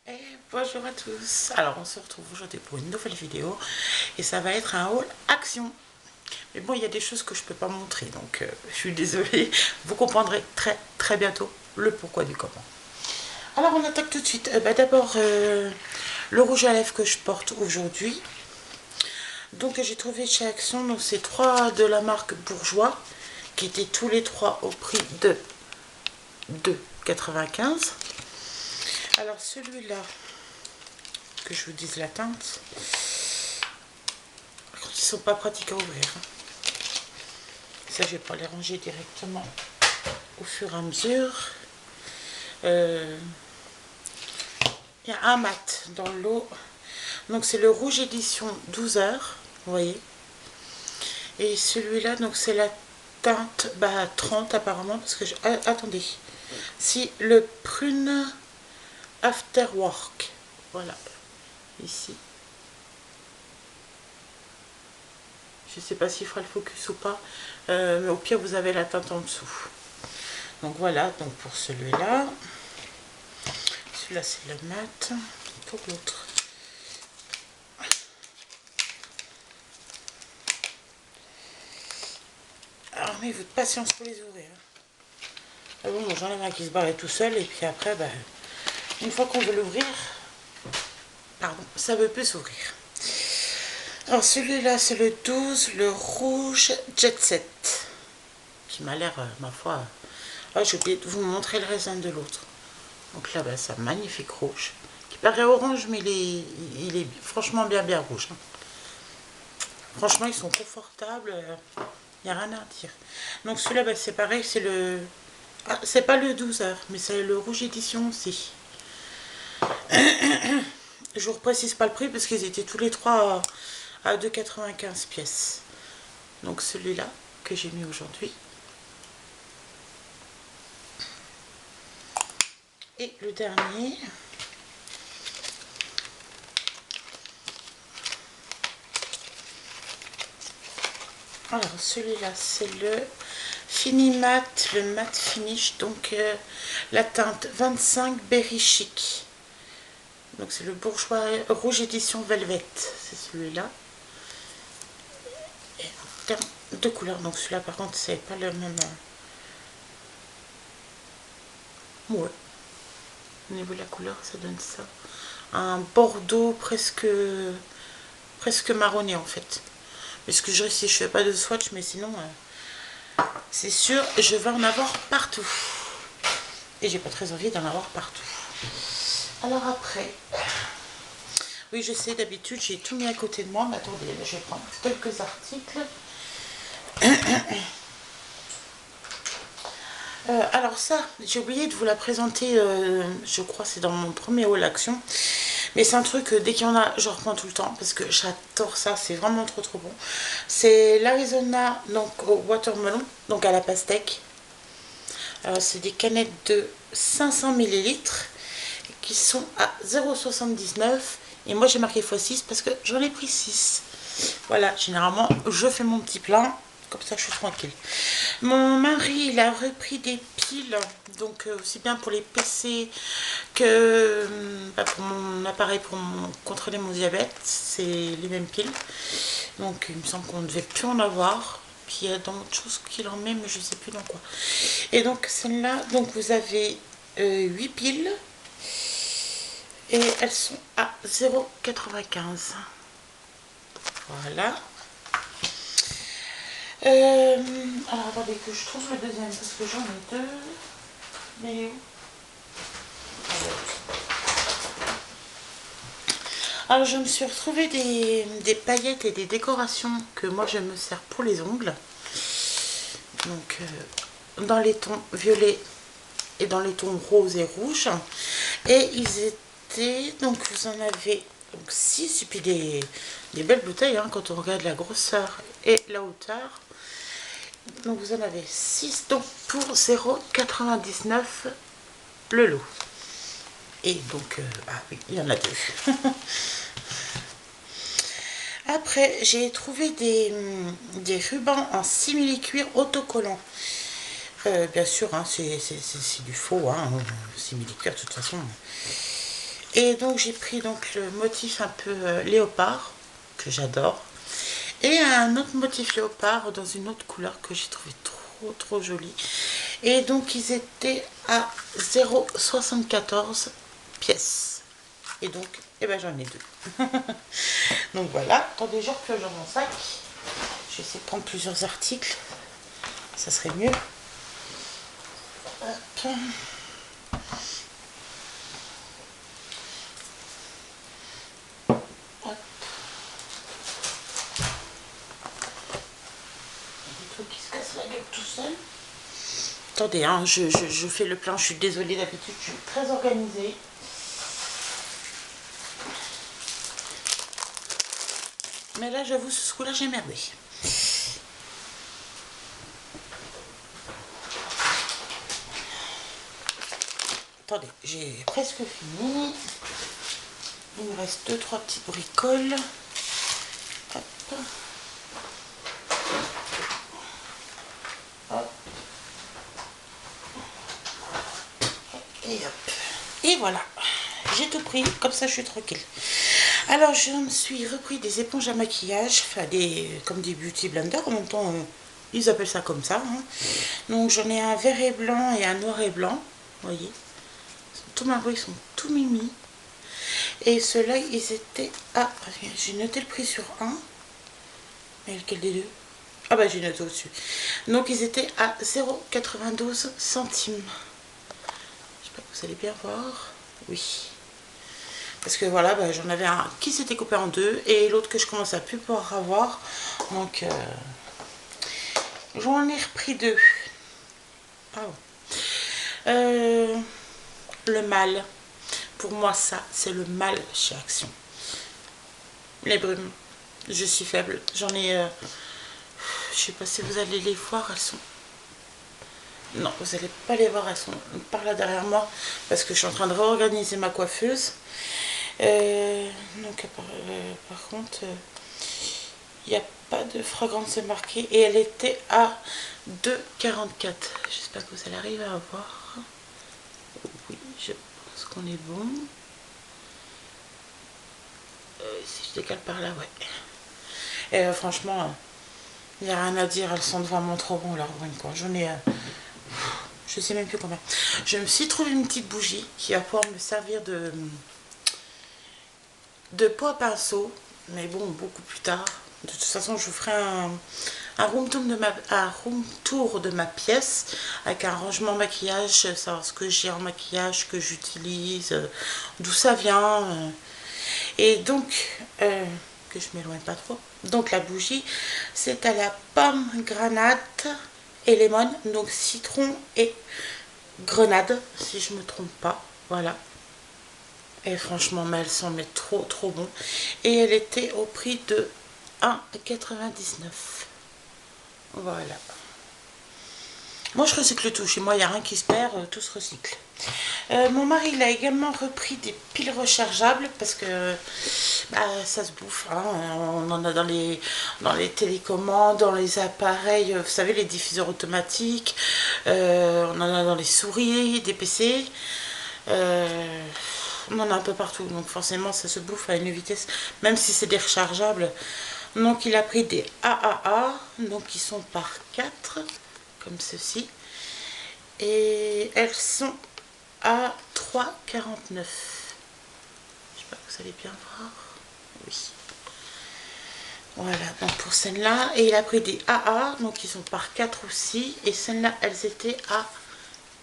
Et bonjour à tous. Alors on se retrouve aujourd'hui pour une nouvelle vidéo et ça va être un haul action. Mais bon, il y a des choses que je peux pas montrer, donc je suis désolée. Vous comprendrez très bientôt le pourquoi du comment. Alors on attaque tout de suite. D'abord le rouge à lèvres que je porte aujourd'hui. Donc j'ai trouvé chez Action, donc c'est 3 de la marque Bourjois qui étaient tous les 3 au prix de 2,95. Alors celui-là, que je vous dise la teinte, ils sont pas pratiques à ouvrir. Ça, je vais pas les ranger directement au fur et à mesure. Il y a un mat dans le lot. Donc c'est le rouge édition 12 heures, vous voyez. Et celui-là, donc c'est la teinte 30 apparemment, parce que attendez. Si le prune after work, voilà, ici. Je sais pas s'il fera le focus ou pas, mais au pire vous avez la teinte en dessous. Donc voilà, donc pour celui-là. Celui-là c'est le mat. Pour l'autre. Alors mais votre patience pour les ouvrir. Ah bon, j'en ai un qui se barrait tout seul et puis après, une fois qu'on veut l'ouvrir, pardon, ça ne veut plus s'ouvrir. Alors celui-là c'est le 12, le rouge Jet Set, qui m'a l'air, ma foi, j'ai oublié de vous montrer le raisin de l'autre. Donc là, c'est un magnifique rouge, qui paraît orange, mais il est franchement bien rouge. Franchement, ils sont confortables, il n'y a rien à dire. Donc celui-là, c'est pareil, c'est le... Ah, c'est pas le 12 heures, mais c'est le rouge édition aussi. Je vous reprécise pas le prix parce qu'ils étaient tous les 3 à 2,95 pièces. Donc celui-là que j'ai mis aujourd'hui. Et le dernier. Alors celui-là c'est le Fini Mat, le Mat Finish, donc la teinte 25 Berry Chic. Donc c'est le Bourjois rouge édition Velvet, c'est celui-là. Et en termes de couleur, donc celui-là par contre c'est pas le même. Ouais. Au niveau de la couleur, ça donne ça. Un bordeaux presque marronné en fait. Mais ce que je risque si je fais pas de swatch, mais sinon c'est sûr je vais en avoir partout. Et j'ai pas très envie d'en avoir partout. Alors après, oui je sais, d'habitude j'ai tout mis à côté de moi, mais attendez, je vais prendre quelques articles. Alors ça, j'ai oublié de vous la présenter, je crois que c'est dans mon premier haul action. Mais c'est un truc, dès qu'il y en a, je reprends tout le temps parce que j'adore ça, c'est vraiment trop bon. C'est l'Arizona, donc au watermelon, donc à la pastèque. Alors c'est des canettes de 500 ml qui sont à 0,79 et moi j'ai marqué x6 parce que j'en ai pris 6. Voilà, généralement je fais mon petit plein, comme ça je suis tranquille. Mon mari il a repris des piles, donc aussi bien pour les PC que pour mon appareil pour contrôler mon diabète, c'est les mêmes piles. Donc il me semble qu'on ne devait plus en avoir. Puis il y a dans autre chose qu'il en met, mais je ne sais plus dans quoi. Et donc celle-là, donc vous avez 8 piles. Et elles sont à 0,95. Voilà. Alors attendez que je trouve le deuxième parce que j'en ai deux. Mais où? Alors je me suis retrouvé des paillettes et des décorations que moi je me sers pour les ongles. Donc dans les tons violets et dans les tons roses et rouges. Et ils étaient, donc vous en avez 6, et puis des belles bouteilles hein, quand on regarde la grosseur et la hauteur. Donc vous en avez 6 donc pour 0,99 le lot. Et donc, oui, il y en a 2. Après, j'ai trouvé des rubans en simili-cuir autocollant. Bien sûr, hein, c'est du faux, hein, simili-cuir de toute façon. Et donc j'ai pris donc le motif un peu léopard, que j'adore. Et un autre motif léopard dans une autre couleur que j'ai trouvé trop joli. Et donc ils étaient à 0,74 pièces. Et donc, eh ben, j'en ai deux. Donc voilà, attendez, je repioche dans mon sac. Je vais essayer de prendre plusieurs articles. Ça serait mieux. Hop. Hop. Des trucs qui se cassent la gueule tout seul. Attendez, hein, je fais le plein. Je suis désolée, d'habitude, je suis très organisée. Mais là, j'avoue, ce coup-là, j'ai merdé. Attendez, j'ai presque fini. Il me reste 2-3 petites bricoles. Hop. Hop. Et hop. Et voilà. J'ai tout pris, comme ça je suis tranquille. Alors je me suis repris des éponges à maquillage, enfin comme des beauty blenders, en même temps ils appellent ça comme ça. Hein. Donc j'en ai un vert et blanc et un noir et blanc, vous voyez. Ils sont tout marrons, ils sont tout mimi. Et ceux-là ils étaient à... J'ai noté le prix sur un. Mais lequel des deux? Ah bah j'ai noté au-dessus. Donc ils étaient à 0,92 centimes. Je sais pas, vous allez bien voir. Oui. Parce que voilà, bah, j'en avais un qui s'était coupé en deux et l'autre que je commence à plus pouvoir avoir. Donc j'en ai repris deux. Ah bon. Le mal. Pour moi ça, c'est le mal chez Action. Les brumes. Je suis faible. J'en ai... je sais pas si vous allez les voir, elles sont... Non, vous n'allez pas les voir, elles sont par là derrière moi. Parce que je suis en train de réorganiser ma coiffeuse. Donc par contre, il n'y a pas de fragrance marquée. Et elle était à 2,44. J'espère que vous allez arriver à voir. Oui, je pense qu'on est bon. Si je décale par là, ouais. Et franchement, il n'y a rien à dire, elles sont vraiment trop bon leurs brunes, quoi. J'en ai... je sais même plus combien. Je me suis trouvé une petite bougie qui va pouvoir me servir de pot à pinceau, mais bon, beaucoup plus tard. De toute façon, je vous ferai un room tour de ma pièce avec un rangement maquillage, savoir ce que j'ai en maquillage, que j'utilise, d'où ça vient. Et donc, que je m'éloigne pas trop. Donc la bougie, c'est à la pomme, granate et lemon, donc citron et grenade, si je me trompe pas. Voilà. Et franchement, mais elles sont trop bon. Et elle était au prix de 1,99. Voilà. Moi, je recycle tout. Chez moi, il n'y a rien qui se perd. Tout se recycle. Mon mari, il a également repris des piles rechargeables parce que bah, ça se bouffe. Hein. On en a dans les télécommandes, dans les appareils, vous savez, les diffuseurs automatiques. On en a dans les souris, des PC. On en a un peu partout, donc forcément ça se bouffe à une vitesse, même si c'est des rechargeables. Donc il a pris des AAA, donc ils sont par 4, comme ceci. Et elles sont à 3,49. Je sais pas, vous allez bien voir. Oui. Voilà, donc pour celle-là. Et il a pris des AA, donc ils sont par 4 aussi. Et celles-là, elles étaient à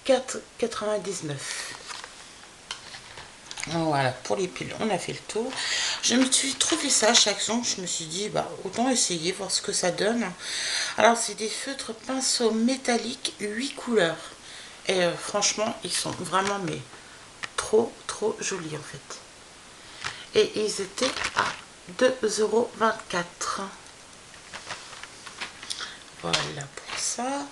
4,99. Voilà, pour les piles, on a fait le tour. Je me suis trouvé ça chez Action. Je me suis dit, bah, autant essayer, voir ce que ça donne. Alors, c'est des feutres pinceaux métalliques 8 couleurs. Et franchement, ils sont vraiment, mais trop jolis en fait. Et ils étaient à 2,24 €. Voilà pour ça.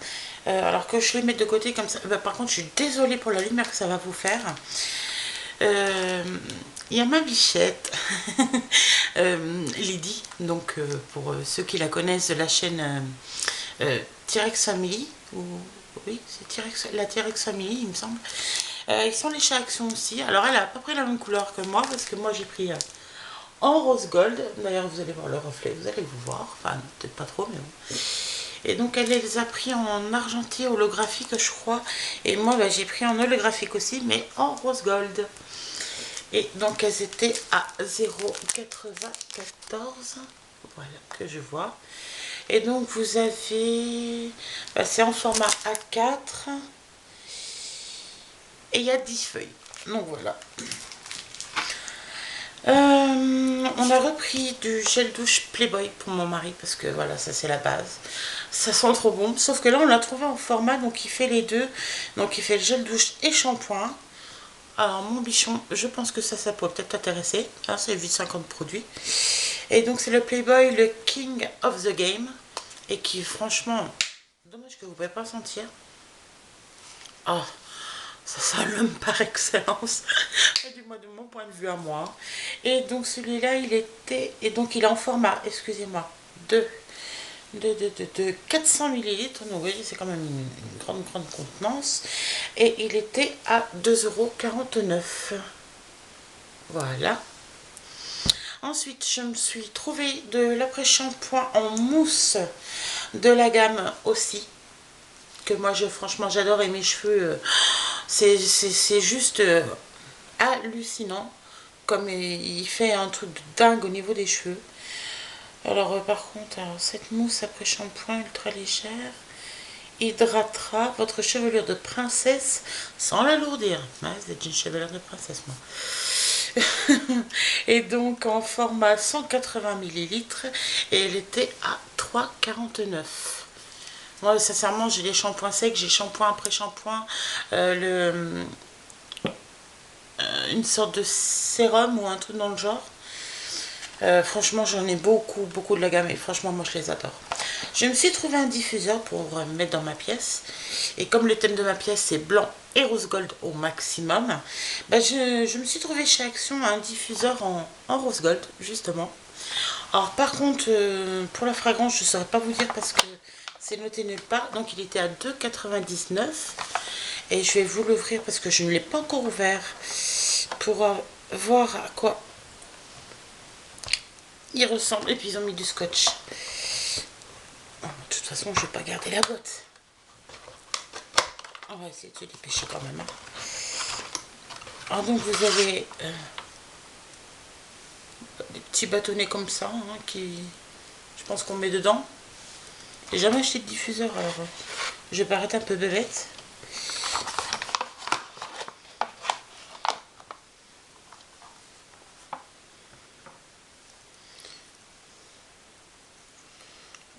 Alors que je les mets de côté comme ça. Bah, par contre, je suis désolée pour la lumière que ça va vous faire. Il y a ma bichette Lydie, donc pour ceux qui la connaissent de la chaîne T-Rex Family, ou oui c'est la T-Rex Family il me semble. Ils sont les chez Action aussi. Alors elle a à peu près la même couleur que moi, parce que moi j'ai pris en rose gold. D'ailleurs vous allez voir le reflet, vous allez vous voir. Enfin peut-être pas trop mais bon. Et donc elle les a pris en argenté holographique je crois. Et moi bah, j'ai pris en holographique aussi mais en rose gold. Et donc elles étaient à 0,94. Voilà que je vois. Et donc vous avez... Bah, c'est en format A4. Et il y a 10 feuilles. Donc voilà. On a repris du gel douche Playboy pour mon mari parce que voilà, ça c'est la base. Ça sent trop bon. Sauf que là on l'a trouvé en format, donc il fait les deux. Donc il fait le gel douche et shampoing. Alors mon bichon, je pense que ça pourrait peut-être t'intéresser. Hein, c'est 8,50 produits. Et donc c'est le Playboy, le King of the Game. Et qui franchement, dommage que vous ne pouvez pas sentir. Oh, ça sent l'homme par excellence. Du moins de mon point de vue à moi. Et donc celui-là, il était... Et donc il est en format, excusez-moi, de 400 millilitres. Donc vous voyez, c'est quand même une grande contenance. Et il était à 2,49 €. Voilà. Ensuite, je me suis trouvé de l'après-shampoing en mousse de la gamme aussi. Que moi, franchement, j'adore et mes cheveux, c'est juste hallucinant. Comme il fait un truc de dingue au niveau des cheveux. Alors, par contre, cette mousse après-shampoing ultra légère hydratera votre chevelure de princesse sans l'alourdir. Ouais, c'est une chevelure de princesse, moi. Et donc en format 180 millilitres et elle était à 3,49 €. Moi sincèrement j'ai les shampoings secs, j'ai shampoing après shampoing, une sorte de sérum ou un truc dans le genre. Franchement j'en ai beaucoup de la gamme et franchement moi je les adore. Je me suis trouvé un diffuseur pour mettre dans ma pièce. Et comme le thème de ma pièce c'est blanc et rose gold au maximum, bah je me suis trouvé chez Action un diffuseur en rose gold justement. Alors par contre pour la fragrance je ne saurais pas vous dire parce que c'est noté nulle part. Donc il était à 2,99 € et je vais vous l'ouvrir parce que je ne l'ai pas encore ouvert pour voir à quoi il ressemble. Et puis ils ont mis du scotch. De toute façon, je vais pas garder la boîte. On va essayer de se dépêcher quand même. Alors donc vous avez des petits bâtonnets comme ça qui, je pense qu'on met dedans. J'ai jamais acheté de diffuseur, alors je vais paraître un peu bébête.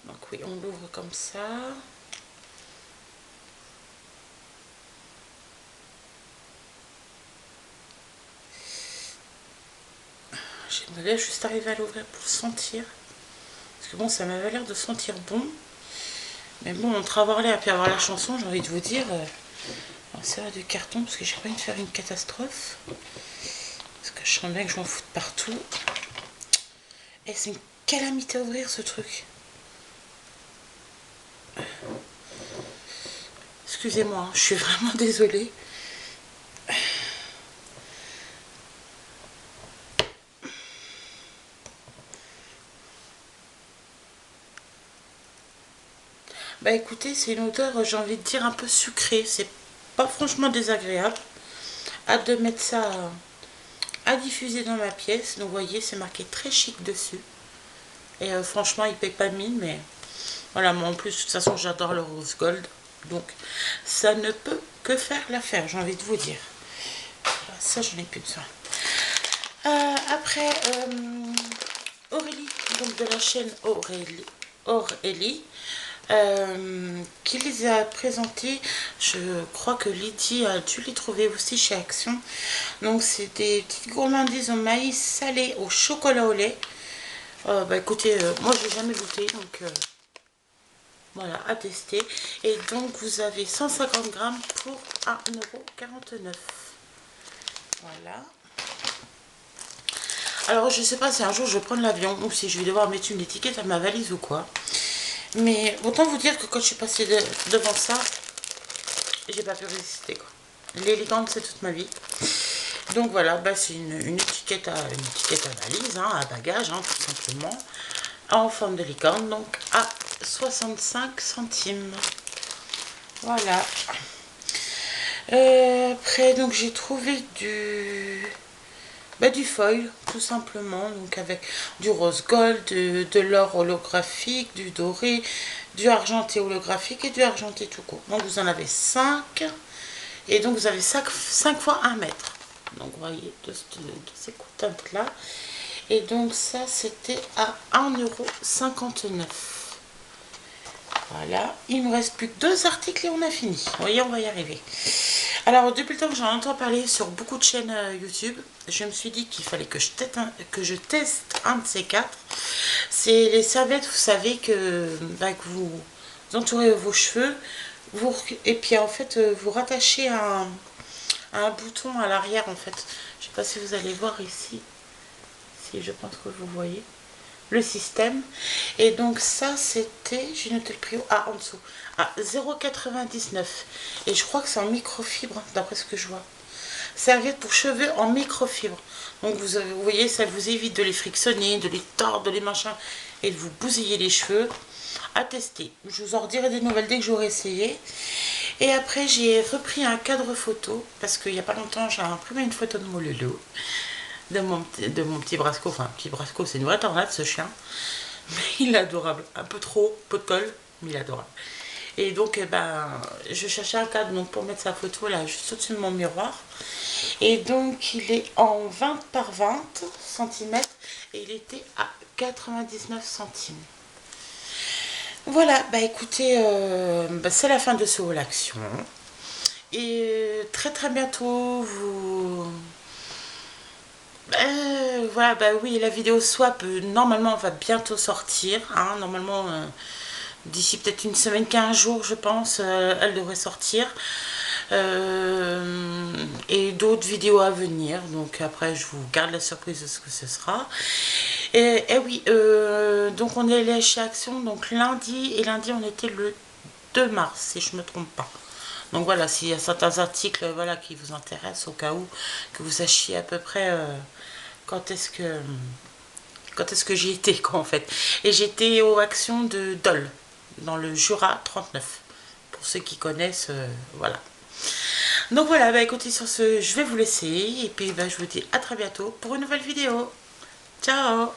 Donc oui, on l'ouvre comme ça. J'aimerais juste arriver à l'ouvrir pour le sentir. Parce que bon, ça m'avait l'air de sentir bon. Mais bon, entre avoir l'air et puis avoir la chanson, j'ai envie de vous dire, ça va du carton parce que j'ai pas envie de faire une catastrophe. Parce que je sens bien que je m'en fous de partout. Et c'est une calamité à ouvrir ce truc. Excusez-moi, je suis vraiment désolée. Bah écoutez, c'est une odeur, j'ai envie de dire, un peu sucrée. C'est pas franchement désagréable. Hâte de mettre ça à diffuser dans ma pièce. Donc vous voyez, c'est marqué très chic dessus. Et franchement, il paye pas de mine, mais voilà, moi en plus, de toute façon, j'adore le rose gold. Donc ça ne peut que faire l'affaire, j'ai envie de vous dire. Voilà, ça, j'en ai plus besoin. Après, Aurélie, donc de la chaîne Aurélie, qui les a présentés. Je crois que Lydie a dû les trouver aussi chez Action. Donc c'est des petites gourmandises au maïs salé au chocolat au lait. Bah écoutez, moi je n'ai jamais goûté, donc voilà, à tester. Et donc vous avez 150 grammes pour 1,49 €. Voilà. Alors je sais pas si un jour je vais prendre l'avion ou si je vais devoir mettre une étiquette à ma valise ou quoi. Mais autant vous dire que quand je suis passée devant ça, j'ai pas pu résister quoi. L'élégante, c'est toute ma vie. Donc voilà, bah, c'est une étiquette à valise, hein, à bagage, hein, tout simplement, en forme de licorne, donc à 65 centimes. Voilà. Après, donc j'ai trouvé du foil, tout simplement, donc avec du rose gold, de l'or holographique, du doré, du argenté holographique et du argenté tout court. Donc vous en avez 5. Et donc vous avez 5 fois 1 mètre. Donc vous voyez de ces contentes là. Et donc ça c'était à 1,59 €. Voilà, il me reste plus que 2 articles et on a fini. Vous voyez, on va y arriver. Alors depuis le temps que j'en entends parler sur beaucoup de chaînes YouTube, je me suis dit qu'il fallait que je teste un de ces 4. C'est les serviettes, vous savez, que vous entourez vos cheveux, et puis en fait vous rattachez un bouton à l'arrière en fait. Je sais pas si vous allez voir ici, si je pense que vous voyez le système. Et donc ça c'était, j'ai noté le prix en dessous, à 0,99 €. Et je crois que c'est en microfibre d'après ce que je vois. Serviette pour cheveux en microfibre. Donc vous voyez, ça vous évite de les frictionner, de les tordre, de les machins et de vous bousiller les cheveux. À tester. Je vous en redirai des nouvelles dès que j'aurai essayé. Et après j'ai repris un cadre photo parce qu'il n'y a pas longtemps j'ai imprimé une photo de mon loulou, de mon petit Brasco. Enfin, petit Brasco, c'est une vraie tornade ce chien, mais il est adorable. Un peu trop, peu de colle, mais il est adorable. Et donc je cherchais un cadre donc, pour mettre sa photo là juste au-dessus de mon miroir. Et donc il est en 20 par 20 cm et il était à 99 centimes. Voilà, bah écoutez, c'est la fin de ce haul action. Et très très bientôt, voilà, bah oui, la vidéo swap, normalement, va bientôt sortir. Hein, normalement, d'ici peut-être une semaine, 15 jours, je pense, elle devrait sortir. Et d'autres vidéos à venir. Donc après, je vous garde la surprise de ce que ce sera. Et oui, donc on est allé chez Action donc lundi, et lundi on était le 2 mars si je me trompe pas. Donc voilà, s'il y a certains articles voilà, qui vous intéressent au cas où, que vous sachiez à peu près quand est-ce que j'y étais quoi en fait. Et j'étais aux Actions de Dole, dans le Jura 39, pour ceux qui connaissent, voilà. Donc voilà, bah écoutez, sur ce, je vais vous laisser, et puis bah, je vous dis à très bientôt pour une nouvelle vidéo. Ciao!